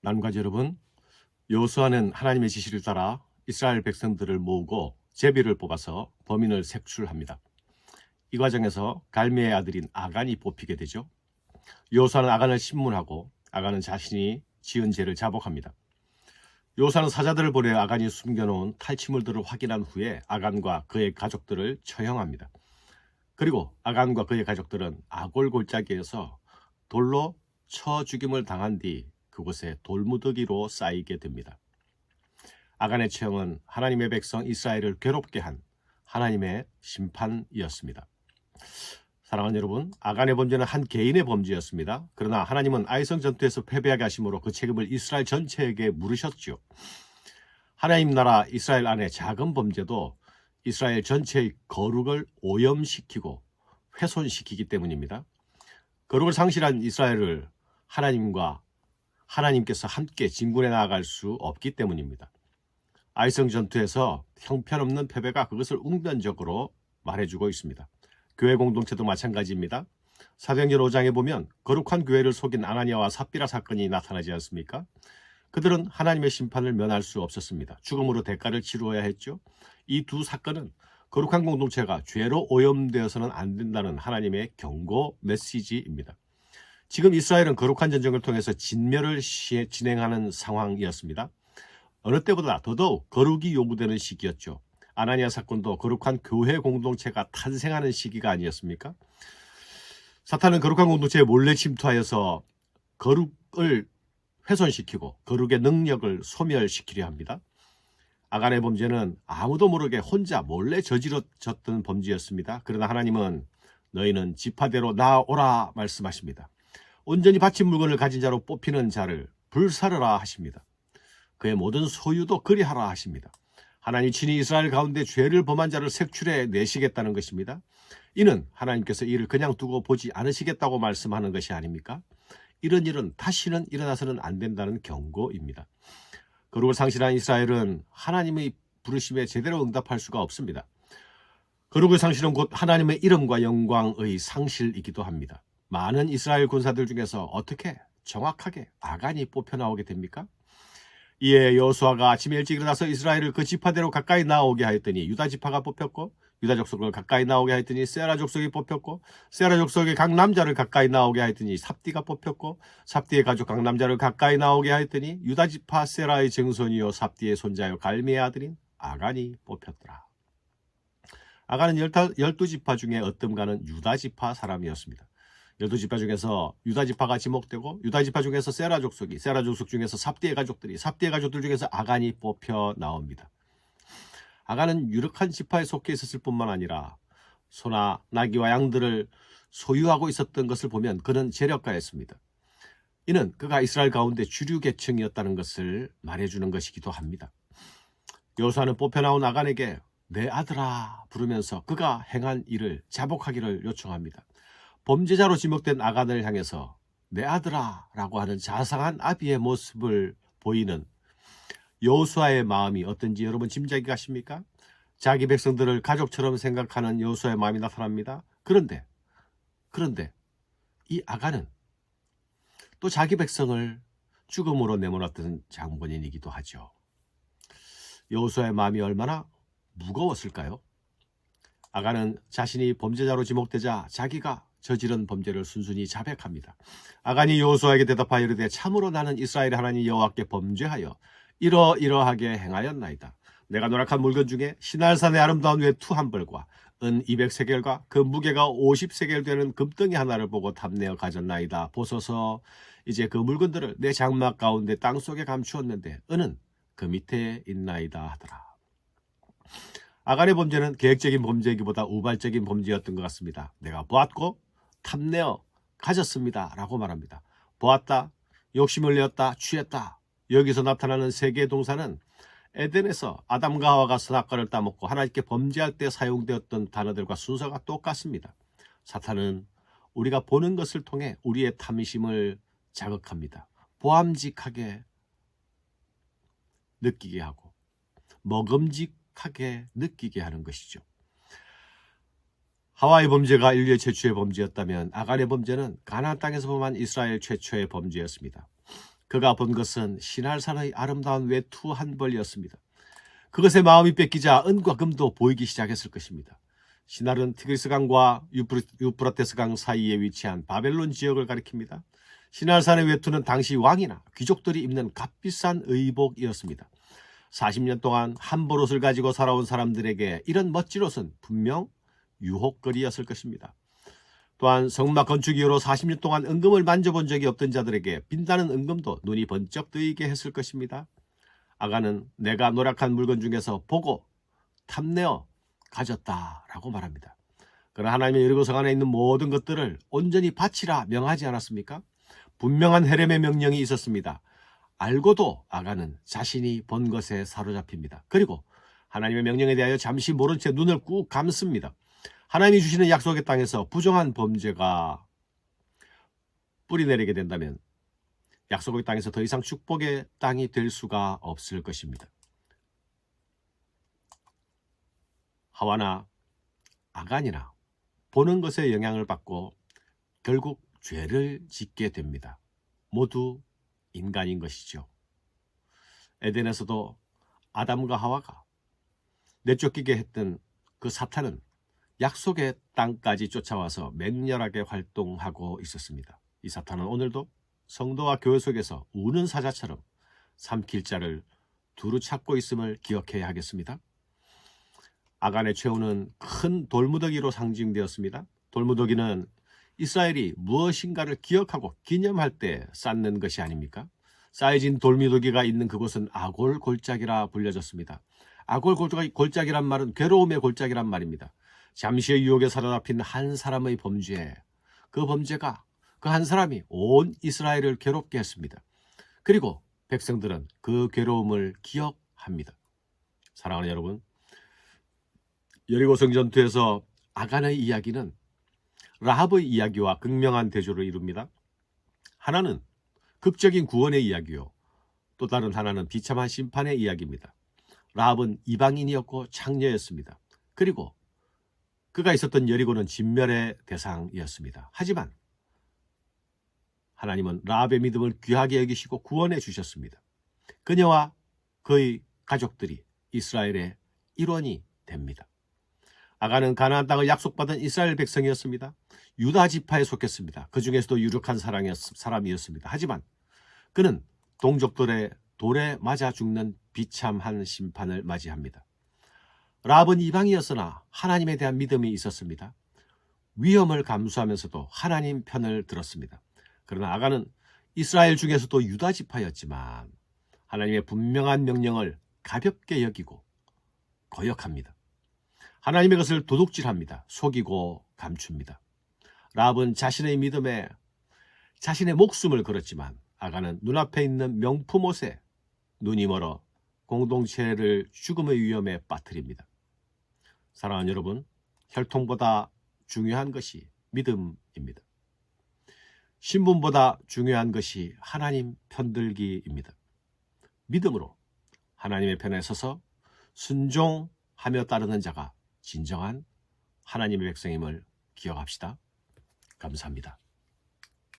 남가지 여러분, 여호수아는 하나님의 지시를 따라 이스라엘 백성들을 모으고 제비를 뽑아서 범인을 색출합니다. 이 과정에서 갈미의 아들인 아간이 뽑히게 되죠. 여호수아는 아간을 신문하고 아간은 자신이 지은 죄를 자복합니다. 여호수아는 사자들을 보내 아간이 숨겨놓은 탈취물들을 확인한 후에 아간과 그의 가족들을 처형합니다. 그리고 아간과 그의 가족들은 아골 골짜기에서 돌로 쳐 죽임을 당한 뒤 그곳에 돌무더기로 쌓이게 됩니다. 아간의 처형은 하나님의 백성 이스라엘을 괴롭게 한 하나님의 심판이었습니다. 사랑하는 여러분, 아간의 범죄는 한 개인의 범죄였습니다. 그러나 하나님은 아이성 전투에서 패배하게 하심으로 그 책임을 이스라엘 전체에게 물으셨죠. 하나님 나라 이스라엘 안의 작은 범죄도 이스라엘 전체의 거룩을 오염시키고 훼손시키기 때문입니다. 거룩을 상실한 이스라엘을 하나님께서 함께 진군해 나아갈 수 없기 때문입니다. 아이성 전투에서 형편없는 패배가 그것을 웅변적으로 말해주고 있습니다. 교회 공동체도 마찬가지입니다. 사도행전 5장에 보면 거룩한 교회를 속인 아나니아와 삽비라 사건이 나타나지 않습니까? 그들은 하나님의 심판을 면할 수 없었습니다. 죽음으로 대가를 치루어야 했죠. 이 두 사건은 거룩한 공동체가 죄로 오염되어서는 안 된다는 하나님의 경고 메시지입니다. 지금 이스라엘은 거룩한 전쟁을 통해서 진멸을 진행하는 상황이었습니다. 어느 때보다 더더욱 거룩이 요구되는 시기였죠. 아나니아 사건도 거룩한 교회 공동체가 탄생하는 시기가 아니었습니까? 사탄은 거룩한 공동체에 몰래 침투하여서 거룩을 훼손시키고 거룩의 능력을 소멸시키려 합니다. 아간의 범죄는 아무도 모르게 혼자 몰래 저질러졌던 범죄였습니다. 그러나 하나님은 너희는 지파대로 나오라 말씀하십니다. 온전히 바친 물건을 가진 자로 뽑히는 자를 불사르라 하십니다. 그의 모든 소유도 그리하라 하십니다. 하나님 친히 이스라엘 가운데 죄를 범한 자를 색출해 내시겠다는 것입니다. 이는 하나님께서 이를 그냥 두고 보지 않으시겠다고 말씀하는 것이 아닙니까? 이런 일은 다시는 일어나서는 안 된다는 경고입니다. 거룩을 상실한 이스라엘은 하나님의 부르심에 제대로 응답할 수가 없습니다. 거룩의 상실은 곧 하나님의 이름과 영광의 상실이기도 합니다. 많은 이스라엘 군사들 중에서 어떻게 정확하게 아간이 뽑혀 나오게 됩니까? 이에 여호수아가 아침에 일찍 일어나서 이스라엘을 그 지파대로 가까이 나오게 하였더니 유다 지파가 뽑혔고 유다 족속을 가까이 나오게 하였더니 세라 족속이 뽑혔고 세라 족속의 각 남자를 가까이 나오게 하였더니 삽디가 뽑혔고 삽디의 가족 각 남자를 가까이 나오게 하였더니 유다 지파 세라의 증손이요 삽디의 손자요 갈미의 아들인 아간이 뽑혔더라. 아간은 12지파 중에 어뜸가는 유다 지파 사람이었습니다. 12지파 중에서 유다 지파가 지목되고 유다 지파 중에서 세라 족속이 세라 족속 중에서 삽디의 가족들이 삽디의 가족들 중에서 아간이 뽑혀 나옵니다. 아간은 유력한 지파에 속해 있었을 뿐만 아니라 소나 나귀와 양들을 소유하고 있었던 것을 보면 그는 재력가였습니다. 이는 그가 이스라엘 가운데 주류 계층이었다는 것을 말해주는 것이기도 합니다. 여호수아는 뽑혀 나온 아간에게 내 아들아 부르면서 그가 행한 일을 자복하기를 요청합니다. 범죄자로 지목된 아간을 향해서 내 아들아 라고 하는 자상한 아비의 모습을 보이는 여호수아의 마음이 어떤지 여러분 짐작이 가십니까? 자기 백성들을 가족처럼 생각하는 여호수아의 마음이 나타납니다. 그런데 이 아간은 또 자기 백성을 죽음으로 내몰았던 장본인이기도 하죠. 여호수아의 마음이 얼마나 무거웠을까요? 아간은 자신이 범죄자로 지목되자 자기가 저지른 범죄를 순순히 자백합니다. 아간이 여호수아에게 대답하여 이르되 참으로 나는 이스라엘의 하나님 여호와께 범죄하여 이러이러하게 행하였나이다. 내가 노력한 물건 중에 시날산의 아름다운 외투 한 벌과 은 200세겔과 그 무게가 50세겔 되는 금덩이 하나를 보고 탐내어 가졌나이다. 보소서 이제 그 물건들을 내 장막 가운데 땅속에 감추었는데 은은 그 밑에 있나이다 하더라. 아간의 범죄는 계획적인 범죄이기보다 우발적인 범죄였던 것 같습니다. 내가 보았고 탐내어 가졌습니다 라고 말합니다. 보았다, 욕심을 내었다, 취했다. 여기서 나타나는 세 개의 동사는 에덴에서 아담과 하와가 선악과를 따먹고 하나님께 범죄할 때 사용되었던 단어들과 순서가 똑같습니다. 사탄은 우리가 보는 것을 통해 우리의 탐심을 자극합니다. 보암직하게 느끼게 하고 먹음직하게 느끼게 하는 것이죠. 하와의 범죄가 인류의 최초의 범죄였다면 아간의 범죄는 가나안 땅에서 범한 이스라엘 최초의 범죄였습니다. 그가 본 것은 시날산의 아름다운 외투 한 벌이었습니다. 그것에 마음이 뺏기자 은과 금도 보이기 시작했을 것입니다. 시날은 티그리스강과 유프라테스강 사이에 위치한 바벨론 지역을 가리킵니다. 시날산의 외투는 당시 왕이나 귀족들이 입는 값비싼 의복이었습니다. 40년 동안 한 벌 옷을 가지고 살아온 사람들에게 이런 멋진 옷은 분명 유혹거리였을 것입니다. 또한 성막 건축 이후로 40년 동안 은금을 만져본 적이 없던 자들에게 빛나는 은금도 눈이 번쩍 뜨이게 했을 것입니다. 아간은 내가 노력한 물건 중에서 보고 탐내어 가졌다라고 말합니다. 그러나 하나님의 여리고성 안에 있는 모든 것들을 온전히 바치라 명하지 않았습니까? 분명한 헤렘의 명령이 있었습니다. 알고도 아간은 자신이 본 것에 사로잡힙니다. 그리고 하나님의 명령에 대하여 잠시 모른 채 눈을 꾹 감습니다. 하나님이 주시는 약속의 땅에서 부정한 범죄가 뿌리내리게 된다면 약속의 땅에서 더 이상 축복의 땅이 될 수가 없을 것입니다. 하와나 아간이나 보는 것에 영향을 받고 결국 죄를 짓게 됩니다. 모두 인간인 것이죠. 에덴에서도 아담과 하와가 내쫓기게 했던 그 사탄은 약속의 땅까지 쫓아와서 맹렬하게 활동하고 있었습니다. 이 사탄은 오늘도 성도와 교회 속에서 우는 사자처럼 삼킬 자를 두루 찾고 있음을 기억해야 하겠습니다. 아간의 최후는 큰 돌무더기로 상징되었습니다. 돌무더기는 이스라엘이 무엇인가를 기억하고 기념할 때 쌓는 것이 아닙니까? 쌓여진 돌무더기가 있는 그곳은 아골 골짜기라 불려졌습니다. 아골 골짜기란 말은 괴로움의 골짜기란 말입니다. 잠시의 유혹에 사로잡힌 한 사람의 범죄, 그 범죄가 그 한 사람이 온 이스라엘을 괴롭게 했습니다. 그리고 백성들은 그 괴로움을 기억합니다. 사랑하는 여러분, 여리고성 전투에서 아간의 이야기는 라합의 이야기와 극명한 대조를 이룹니다. 하나는 극적인 구원의 이야기요, 또 다른 하나는 비참한 심판의 이야기입니다. 라합은 이방인이었고 창녀였습니다. 그리고 그가 있었던 여리고는 진멸의 대상이었습니다. 하지만 하나님은 라합의 믿음을 귀하게 여기시고 구원해 주셨습니다. 그녀와 그의 가족들이 이스라엘의 일원이 됩니다. 아간은 가나안 땅을 약속받은 이스라엘 백성이었습니다. 유다 지파에 속했습니다. 그 중에서도 유력한 사람이었습니다. 하지만 그는 동족들의 돌에 맞아 죽는 비참한 심판을 맞이합니다. 라합은 이방이었으나 하나님에 대한 믿음이 있었습니다. 위험을 감수하면서도 하나님 편을 들었습니다. 그러나 아간은 이스라엘 중에서도 유다 지파였지만 하나님의 분명한 명령을 가볍게 여기고 거역합니다. 하나님의 것을 도둑질합니다. 속이고 감춥니다. 라합은 자신의 믿음에 자신의 목숨을 걸었지만 아간은 눈앞에 있는 명품 옷에 눈이 멀어 공동체를 죽음의 위험에 빠뜨립니다. 사랑하는 여러분, 혈통보다 중요한 것이 믿음입니다. 신분보다 중요한 것이 하나님 편들기입니다. 믿음으로 하나님의 편에 서서 순종하며 따르는 자가 진정한 하나님의 백성임을 기억합시다. 감사합니다.